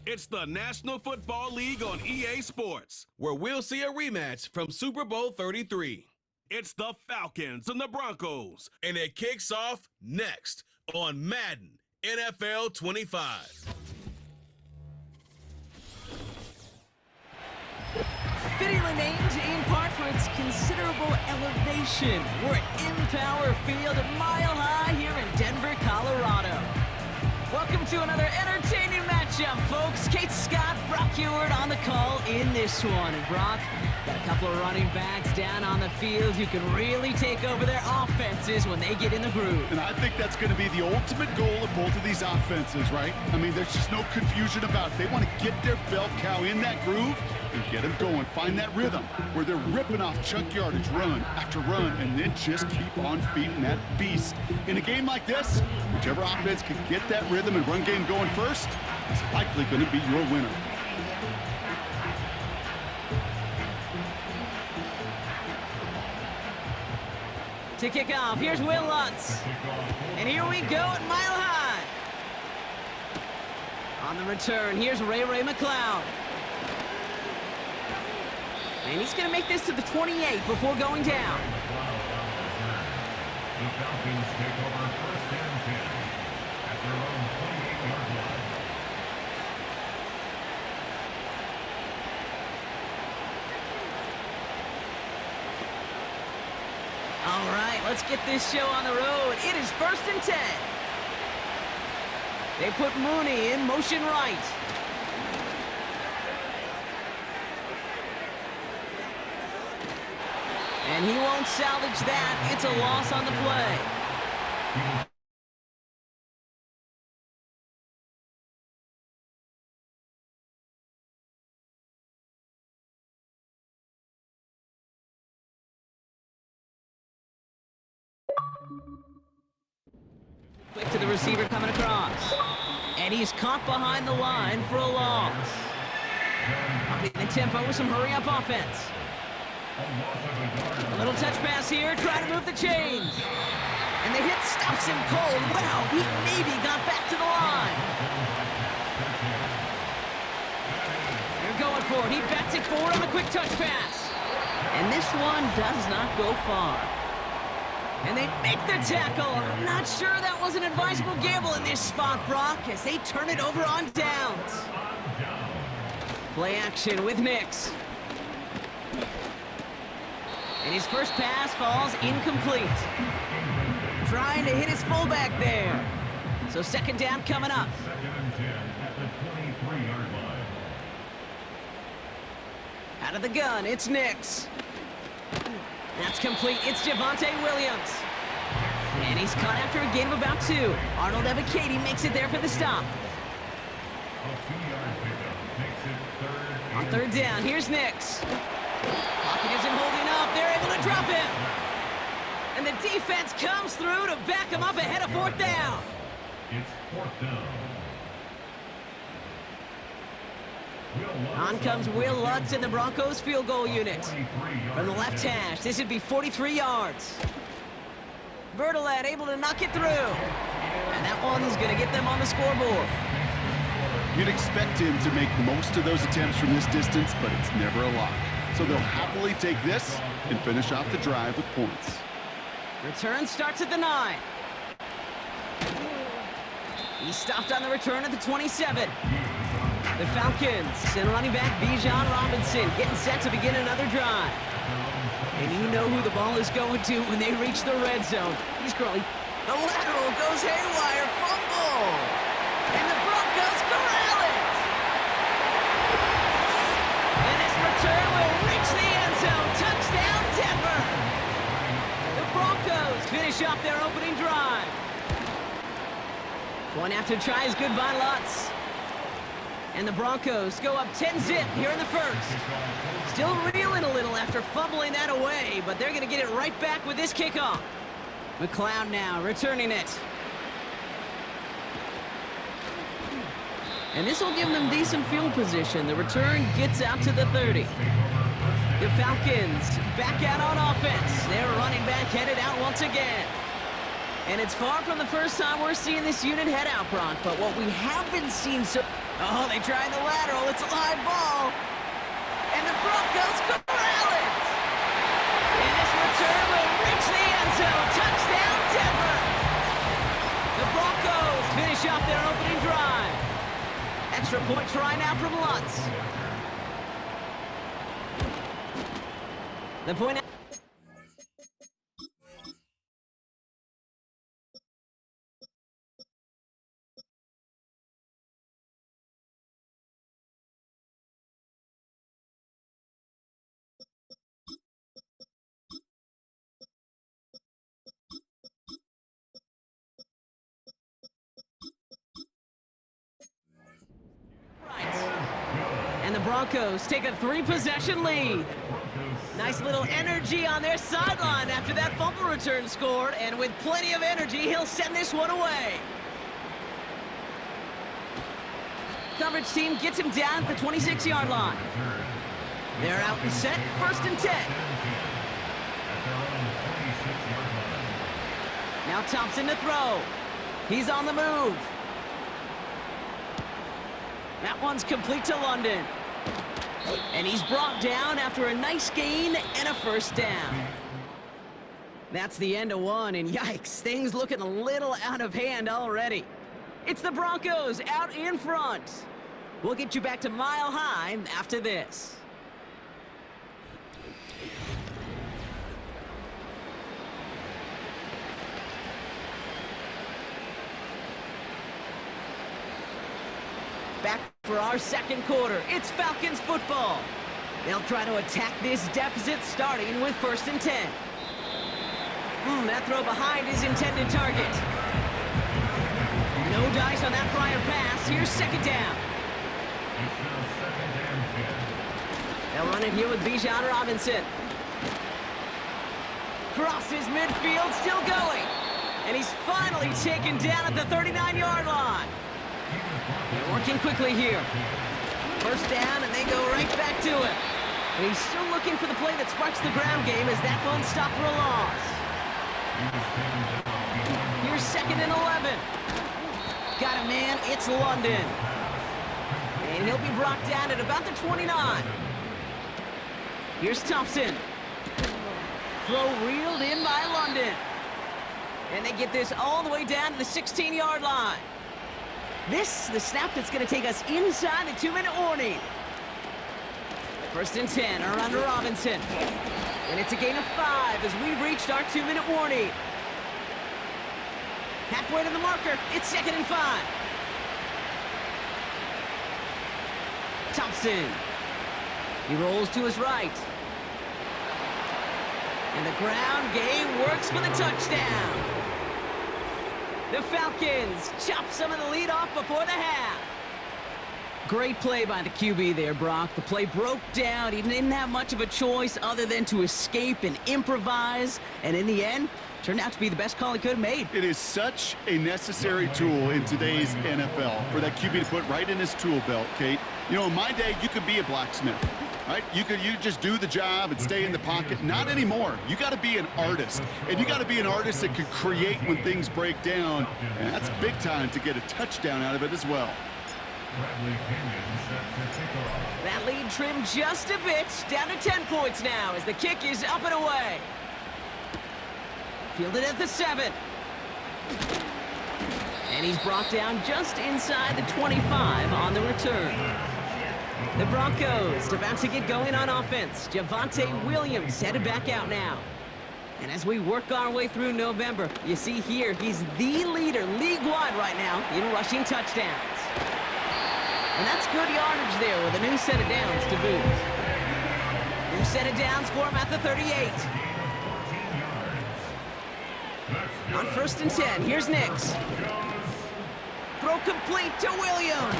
It's the National Football League on EA Sports, where we'll see a rematch from Super Bowl 33. It's the Falcons and the Broncos, and it kicks off next on Madden NFL 25. Fittingly named in part for its considerable elevation. We're at Empower Field at Mile High here in Denver, Colorado. Welcome to another entertaining matchup, folks. Kate Scott, Brock Ewart on the call in this one. And Brock got a couple of running backs down on the field who can really take over their offenses when they get in the groove. And I think that's going to be the ultimate goal of both of these offenses, right? I mean, there's just no confusion about it. They want to get their bell cow in that groove and get them going. Find that rhythm where they're ripping off chunk yardage run after run and then just keep on feeding that beast. In a game like this, whichever offense can get that rhythm and run game going first is likely going to be your winner. To kick off, here's Will Lutz. And here we go at Mile High. On the return, here's Ray McCloud. And he's going to make this to the 28 before going down. The Falcons take over first and 10 at their own 28-yard line. All right, let's get this show on the road. It is first and 10. They put Mooney in motion right. And he won't salvage that. It's a loss on the play. Quick to the receiver coming across. And he's caught behind the line for a loss. Upping the tempo with some hurry-up offense. A little touch pass here, try to move the chains. And the hit stops him cold. Wow, he maybe got back to the line. They're going for it. He bats it forward on the quick touch pass. And this one does not go far. And they make the tackle. I'm not sure that was an advisable gamble in this spot, Brock, as they turn it over on downs. Play action with Nix. And his first pass falls incomplete. Trying to hit his fullback there. So second down coming up. Second and 10 at the 23-yard line. Out of the gun, it's Nix. That's complete. It's Javonte Williams. And he's caught after a gain of about 2. Arnold Ebiketie makes it there for the stop. A 2-yard pickup makes it third. On third down, here's Nix. Pocket isn't holding up. They're able to drop him. And the defense comes through to back him up ahead of fourth down. It's fourth down. On comes Will Lutz in the Broncos field goal unit. From the left hash, this would be 43 yards. Bertolet able to knock it through. And that one is going to get them on the scoreboard. You'd expect him to make most of those attempts from this distance, but it's never a lock. So they'll happily take this and finish off the drive with points. Return starts at the 9. He stopped on the return at the 27. The Falcons and running back Bijan Robinson getting set to begin another drive. And you know who the ball is going to when they reach the red zone. He's curling. The lateral goes haywire. Fumble. And the Broncos corral it. And this return will reach the end zone. Touchdown, Denver. The Broncos finish off their opening drive. One after tries good by Lutz. And the Broncos go up 10-zip here in the first. Still reeling a little after fumbling that away, but they're going to get it right back with this kickoff. McCloud now returning it. And this will give them decent field position. The return gets out to the 30. The Falcons back out on offense. Their running back headed out once again. And it's far from the first time we're seeing this unit head out, Brock, but what we haven't seen so... Oh, they tried the lateral. It's a live ball. And the Broncos corral it. And this return will reach the end zone. Touchdown, Denver. The Broncos finish off their opening drive. Extra point try now from Lutz. The point... And the Broncos take a 3-possession lead. Nice little energy on their sideline after that fumble return scored, and with plenty of energy, he'll send this one away. Coverage team gets him down at the 26-yard line. They're out and set, 1st and 10. Now Thompson to throw. He's on the move. That one's complete to London. And he's brought down after a nice gain and a 1st down. That's the end of one, and yikes, things looking a little out of hand already. It's the Broncos out in front. We'll get you back to Mile High after this. Back for our second quarter. It's Falcons football. They'll try to attack this deficit starting with 1st and 10. That throw behind his intended target. No dice on that prior pass. Here's 2nd down. They'll run it here with Bijan Robinson. Crosses midfield, still going. And he's finally taken down at the 39-yard line. They're working quickly here. 1st down, and they go right back to it. But he's still looking for the play that sparks the ground game as that one stopped for a loss. Here's 2nd and 11. Got a man, it's London. And he'll be brought down at about the 29. Here's Thompson. Throw reeled in by London. And they get this all the way down to the 16-yard line. This, the snap that's going to take us inside the 2-minute warning. 1st and 10, around to Robinson. And it's a gain of 5 as we've reached our 2-minute warning. Halfway to the marker, it's 2nd and 5. Thompson. He rolls to his right. And the ground game works for the touchdown. The Falcons chop some of the lead off before the half. Great play by the QB there, Brock. The play broke down. He didn't have much of a choice other than to escape and improvise. And in the end, turned out to be the best call he could have made. It is such a necessary tool in today's NFL for that QB to put right in his tool belt, Kate. You know, in my day, you could be a blacksmith. Right? You just do the job and stay in the pocket. Not anymore. You got to be an artist. And you got to be an artist that can create when things break down. And that's big time to get a touchdown out of it as well. That lead trimmed just a bit. Down to 10 points now as the kick is up and away. Fielded at the 7. And he's brought down just inside the 25 on the return. The Broncos about to get going on offense. Javonte Williams headed back out now. And as we work our way through November, you see here he's the leader league-wide right now in rushing touchdowns. And that's good yardage there with a new set of downs to boot. New set of downs for him at the 38. On 1st and 10, here's Nix. Throw complete to Williams.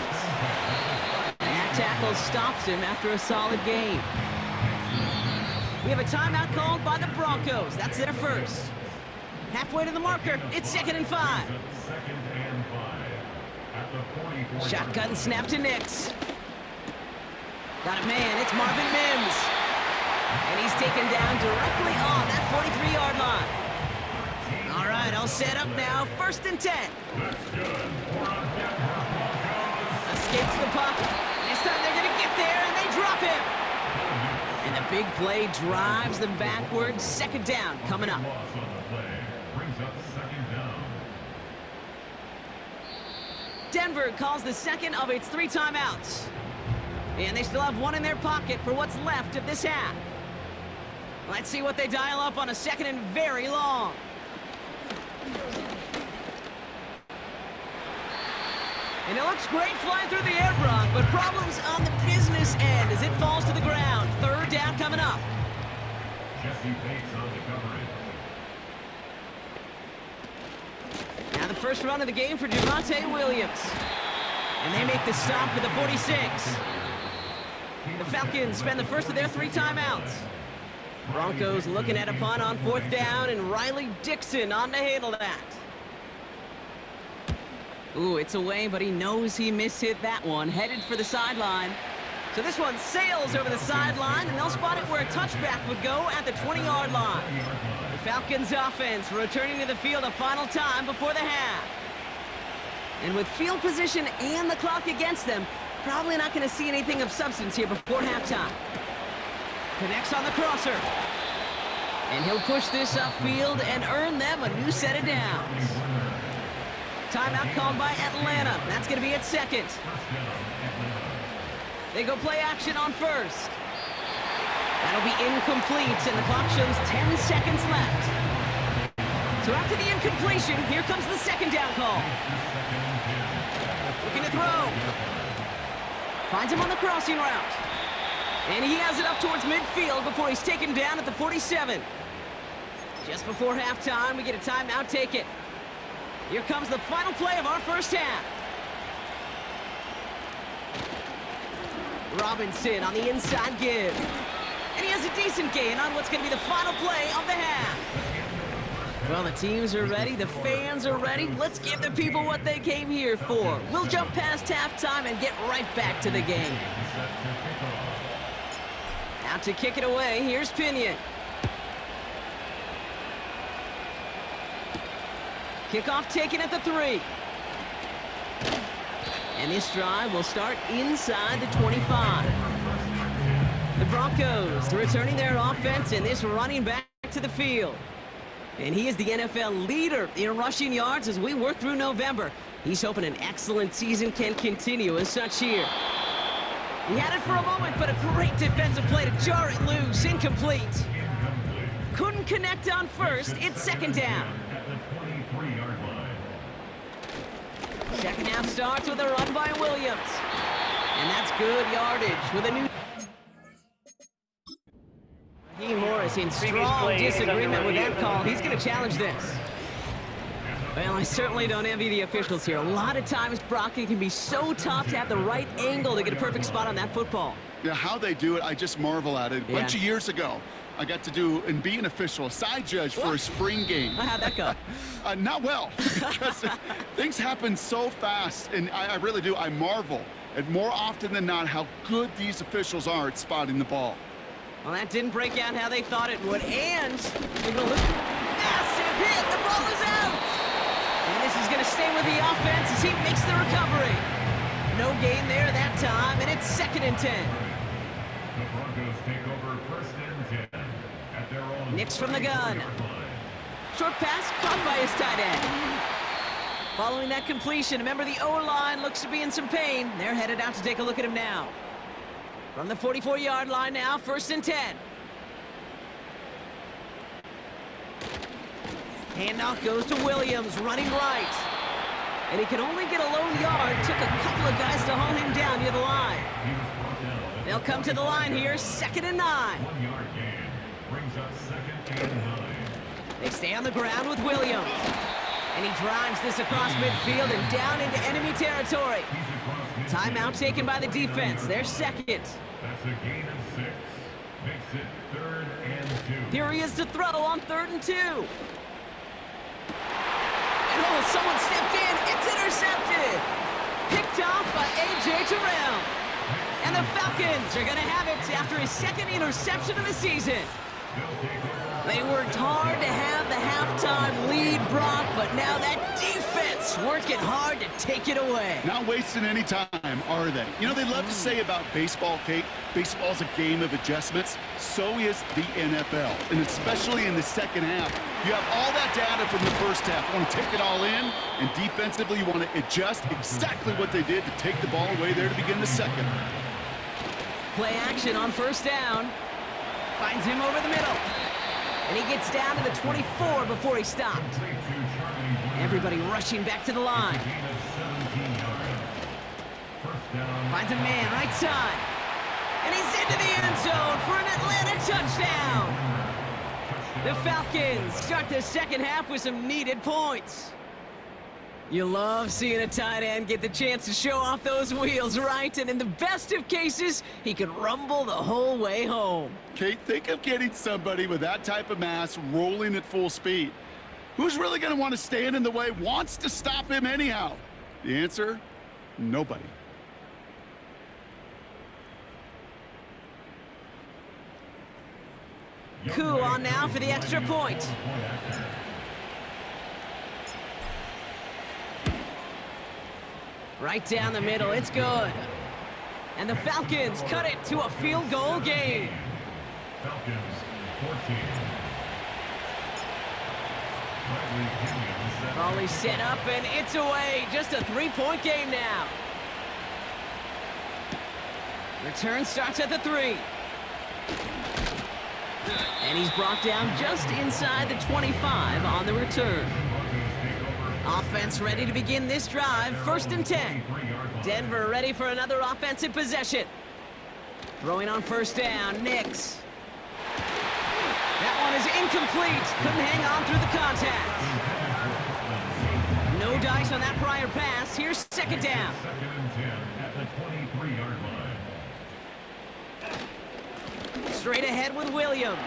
Tackle stops him after a solid gain. We have a timeout called by the Broncos. That's their 1st. Halfway to the marker, it's 2nd and 5. Shotgun snap to Nix. Got a man, it's Marvin Mims. And he's taken down directly on that 43-yard line. All right, They'll set up now, 1st and 10. That's good for a Denver Broncos. Escapes the puck. This time they're going to get there, and they drop him. And the big play drives them backwards. 2nd down coming up. Loss on the play brings up 2nd down. Denver calls the second of its 3 timeouts. And they still have 1 in their pocket for what's left of this half. Let's see what they dial up on a 2nd and very long. And it looks great flying through the air, Brock, but problems on the business end as it falls to the ground. 3rd down coming up. Jesse Bates on the coverage. Now the first run of the game for Javonte Williams. And they make the stop at the 46. The Falcons spend the first of their 3 timeouts. Broncos looking at a punt on 4th down, and Riley Dixon on to handle that. Ooh, it's away, but he knows he mishit that one. Headed for the sideline. So this one sails over the sideline, and they'll spot it where a touchback would go at the 20-yard line. The Falcons offense returning to the field a final time before the half. And with field position and the clock against them, probably not going to see anything of substance here before halftime. Connects on the crosser. And he'll push this upfield and earn them a new set of downs. Timeout called by Atlanta. That's going to be at 2nd. They go play action on 1st. That'll be incomplete, and the clock shows 10 seconds left. So after the incompletion, here comes the 2nd down call. Looking to throw. Finds him on the crossing route. And he has it up towards midfield before he's taken down at the 47. Just before halftime, we get a timeout taken. Here comes the final play of our first half. Robinson on the inside give. And he has a decent gain on what's going to be the final play of the half. Well, the teams are ready. The fans are ready. Let's give the people what they came here for. We'll jump past halftime and get right back to the game. Out to kick it away. Here's Pinion. Kickoff taken at the 3. And this drive will start inside the 25. The Broncos returning their offense and this running back to the field. And he is the NFL leader in rushing yards as we work through November. He's hoping an excellent season can continue as such here. He had it for a moment, but a great defensive play to jar it loose. Incomplete. Couldn't connect on 1st. It's 2nd down. Second half starts with a run by Williams. And that's good yardage with a new... Raheem Morris in strong disagreement with that call. He's going to challenge this. Well, I certainly don't envy the officials here. A lot of times, Brock, it can be so tough to have the right angle to get a perfect spot on that football. Yeah, how they do it, I just marvel at it. A bunch of years ago, I got to do and be an official, a side judge for a spring game. How'd that go? Not well, because things happen so fast, and I really do. I marvel at more often than not how good these officials are at spotting the ball. Well, that didn't break out how they thought it would, and they're going to look. Massive hit! The ball is out! And this is going to stay with the offense as he makes the recovery. No gain there that time, and it's 2nd and 10. The Broncos take over 1st and 10 at their own. Nix from the gun. Short pass caught by his tight end. Following that completion, remember the O-line looks to be in some pain. They're headed out to take a look at him now. From the 44-yard line now, 1st and 10. Handoff goes to Williams, running right. And he can only get a lone yard. Took a couple of guys to haul him down near the line. They'll come to the line here, 2nd and 9. 1 yard gain brings up 2nd and 9. They stay on the ground with Williams. And he drives this across midfield and down into enemy territory. Timeout taken by the defense. They're 2nd. That's a gain of 6. Makes it 3rd and 2. Here he is to throw on 3rd and 2. And oh, someone stepped in. It's intercepted. Picked off by A.J. Terrell. And the Falcons are going to have it after his 2nd interception of the season. They worked hard to have the halftime lead, Brock, but now that defense working hard to take it away. Not wasting any time, are they? You know, they love to say about baseball, Kate, baseball's a game of adjustments. So is the NFL, and especially in the second half. You have all that data from the first half. You want to take it all in, and defensively you want to adjust exactly what they did to take the ball away there to begin the second. Play action on first down. Finds him over the middle. And he gets down to the 24 before he stopped. Everybody rushing back to the line. Finds a man right side. And he's into the end zone for an Atlanta touchdown. The Falcons start the second half with some needed points. You love seeing a tight end get the chance to show off those wheels, right? And in the best of cases, he can rumble the whole way home. Kate, think of getting somebody with that type of mass rolling at full speed. Who's really going to want to stand in the way, wants to stop him anyhow? The answer, nobody. Koo on now for the extra point. Right down the middle, it's good. And the Falcons cut it to a field goal game. Falcons 14. Volley set up and it's away. Just a three-point game now. Return starts at the 3. And he's brought down just inside the 25 on the return. Offense ready to begin this drive. 1st and 10. Denver ready for another offensive possession. Throwing on first down, Nix. That one is incomplete. Couldn't hang on through the contact. No dice on that prior pass. Here's second down. 2nd and 10 at the 23-yard line. Straight ahead with Williams.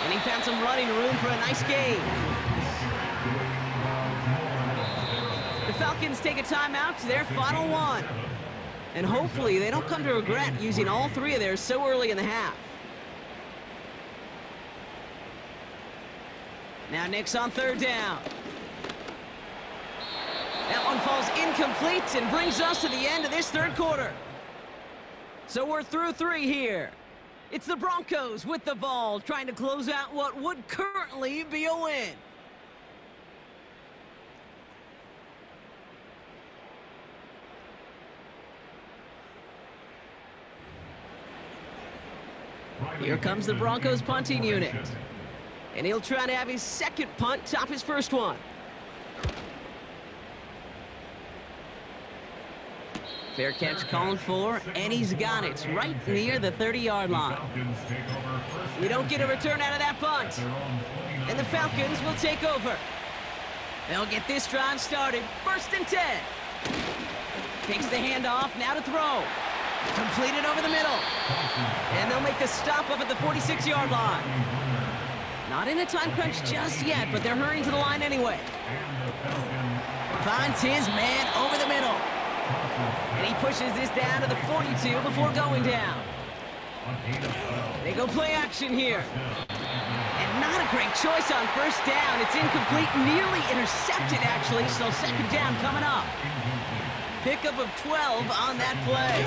And he found some running room for a nice gain. The Falcons take a timeout to their final one. And hopefully they don't come to regret using all 3 of theirs so early in the half. Now Nix on 3rd down. That one falls incomplete and brings us to the end of this 3rd quarter. So we're through 3 here. It's the Broncos with the ball, trying to close out what would currently be a win. Here comes the Broncos punting unit. And he'll try to have his second punt top his first one. Fair catch called for, and he's got it right near the 30-yard line. We don't get a return out of that punt. And the Falcons will take over. They'll get this drive started. 1st and 10. Takes the handoff, now to throw. Completed over the middle. And they'll make the stop up at the 46-yard line. Not in a time crunch just yet, but they're hurrying to the line anyway. Finds his man over the middle. And he pushes this down to the 42 before going down. They go play action here. And not a great choice on first down. It's incomplete, nearly intercepted actually, so second down coming up. Pickup of 12 on that play.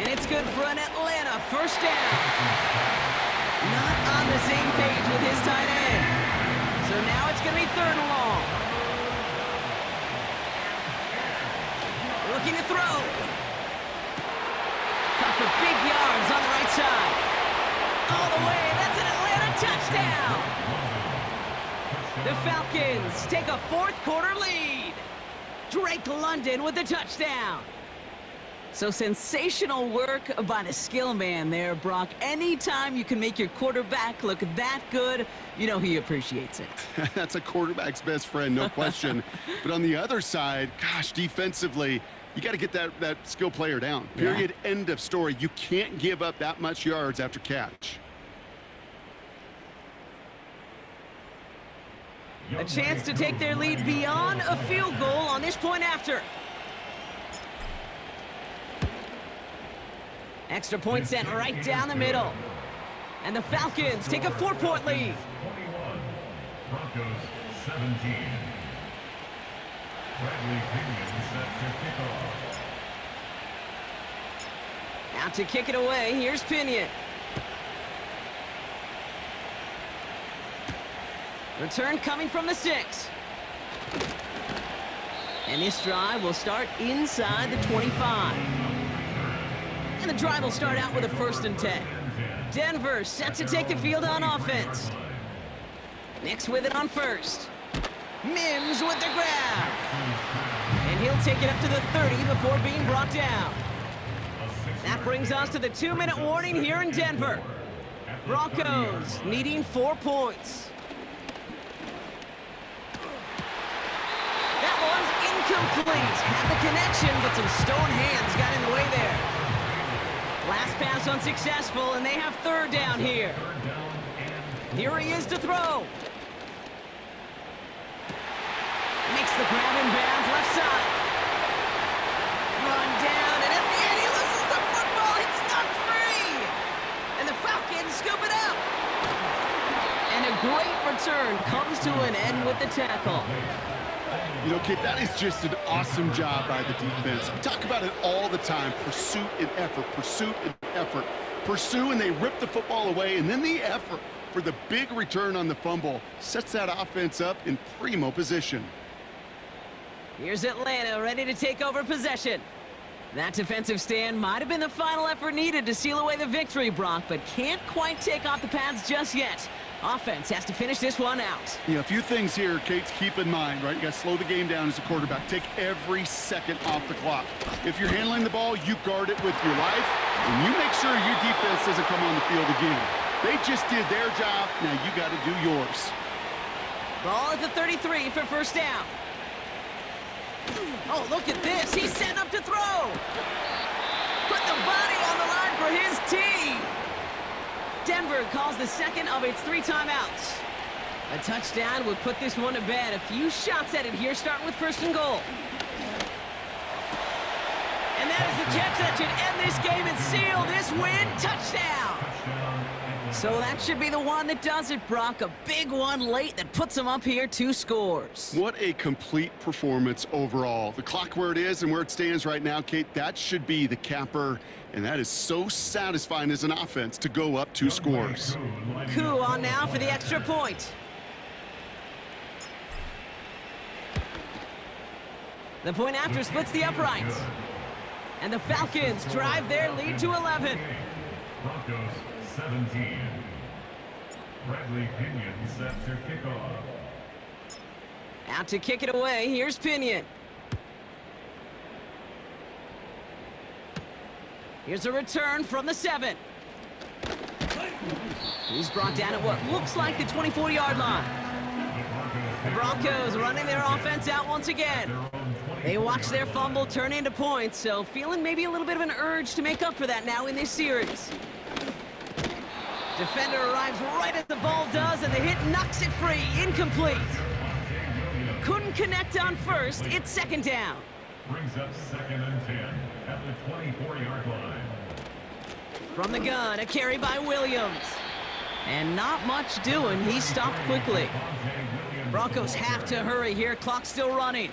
And it's good for an Atlanta first down. Not on the same page with his tight end. So now it's going to be 3rd and long. Looking to throw. Cut for big yards on the right side. All the way, that's an Atlanta touchdown. The Falcons take a 4th quarter lead. Drake London with the touchdown. So sensational work by the skill man there, Brock. Anytime you can make your quarterback look that good, you know he appreciates it. That's a quarterback's best friend, no question. But on the other side, gosh, defensively, you got to get that skill player down. Period. Yeah. End of story. You can't give up that much yards after catch. A chance to take their lead beyond a field goal on this point after. Extra point sent right down the middle. And the Falcons take a 4-point lead. 21. Broncos 17. Bradley Pinion set to kick off. Out to kick it away, here's Pinion. Return coming from the 6. And this drive will start inside the 25. And the drive will start out with a 1st and 10. Denver set to take the field on offense. Nix with it on 1st. Mims with the grab. And he'll take it up to the 30 before being brought down. That brings us to the 2-minute warning here in Denver. Broncos needing 4 points. That one's incomplete. Had the connection, but some stone hands got in the way there. Last pass unsuccessful, and they have 3rd down here. Here he is to throw. Makes the grab in bounds, left side. Run down, and at the end he loses the football. It's knocked free. And the Falcons scoop it up. And a great return comes to an end with the tackle. You know, Kit, that is just an awesome job by the defense. We talk about it all the time. Pursuit and effort, pursuit and effort. Pursue, and they rip the football away, and then the effort for the big return on the fumble sets that offense up in primo position. Here's Atlanta ready to take over possession. That defensive stand might have been the final effort needed to seal away the victory, Brock, but can't quite take off the pads just yet. Offense has to finish this one out. Yeah, a few things here, Kate, to keep in mind, right? You got to slow the game down as a quarterback. Take every second off the clock. If you're handling the ball, you guard it with your life, and you make sure your defense doesn't come on the field again. They just did their job. Now you got to do yours. Ball at the 33 for 1st down. Oh, look at this. He's setting up to throw. Put the body on the line for his team. Denver calls the 2nd of its 3 timeouts. A touchdown would put this one to bed. A few shots at it here, starting with 1st and goal. And that is the catch that should end this game and seal this win. Touchdown! So that should be the one that does it, Brock. A big one late that puts them up here 2 scores. What a complete performance overall. The clock where it is and where it stands right now, Kate, that should be the capper. And that is so satisfying as an offense to go up 2 scores. Koo on now for the extra point. The point after splits the uprights. And the Falcons drive their lead to 11. Broncos 17. Bradley Pinion set to kick off. Out to kick it away, here's Pinion. Here's a return from the 7. He's brought down at what looks like the 24-yard line. The Broncos running their offense out once again. They watch their fumble turn into points, so feeling maybe a little bit of an urge to make up for that now in this series. Defender arrives right as the ball does, and the hit knocks it free. Incomplete. Couldn't connect on 1st. It's 2nd down. Brings up 2nd and 10 at the 24-yard line. From the gun, a carry by Williams. And not much doing. He stopped quickly. Broncos have to hurry here. Clock still running.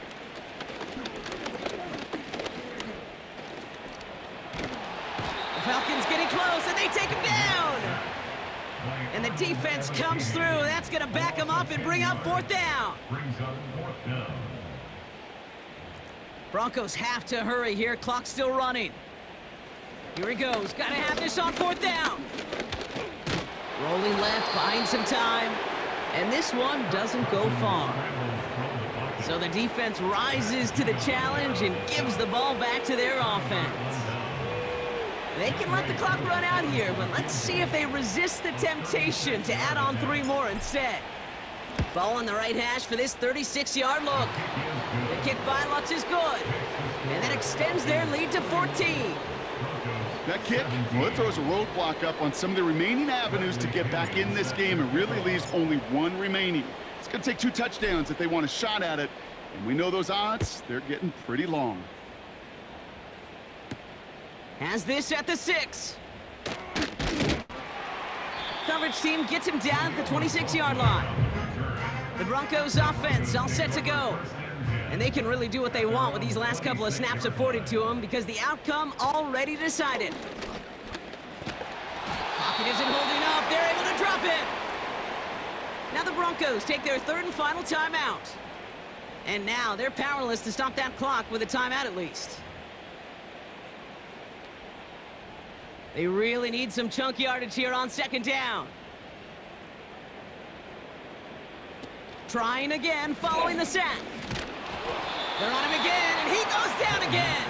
The Falcons getting close, and they take him down. And the defense comes through. That's going to back him up and bring up 4th down. Brings up 4th down. Broncos have to hurry here. Clock still running. Here he goes. Got to have this on 4th down. Rolling left, buying some time. And this one doesn't go far. So the defense rises to the challenge and gives the ball back to their offense. They can let the clock run out here, but let's see if they resist the temptation to add on 3 more instead. Ball on the right hash for this 36-yard look. The kick by Lutz is good. And that extends their lead to 14. That kick, well, it throws a roadblock up on some of the remaining avenues to get back in this game and really leaves only 1 remaining. It's going to take 2 touchdowns if they want a shot at it. And we know those odds, they're getting pretty long. Has this at the 6. Coverage team gets him down at the 26-yard line. The Broncos offense all set to go. And they can really do what they want with these last couple of snaps afforded to them because the outcome already decided. Pocket isn't holding up. They're able to drop it. Now the Broncos take their third and final timeout. And now they're powerless to stop that clock with a timeout at least. They really need some chunk yardage here on second down. Trying again, following the sack. They're on him again, and he goes down again.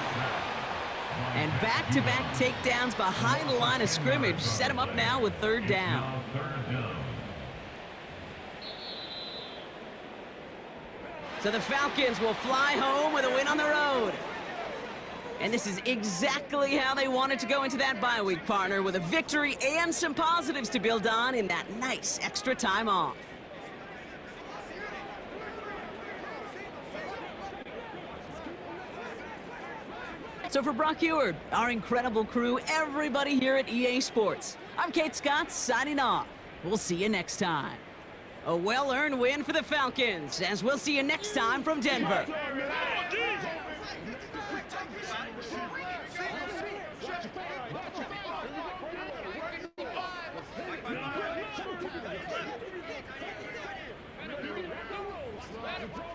And back-to-back takedowns behind the line of scrimmage set him up now with third down. So the Falcons will fly home with a win on the road. And this is exactly how they wanted to go into that bye week, partner, with a victory and some positives to build on in that nice extra time off. So for Brock Huard, our incredible crew, everybody here at EA Sports, I'm Kate Scott signing off. We'll see you next time. A well-earned win for the Falcons, as we'll see you next time from Denver. Let it go.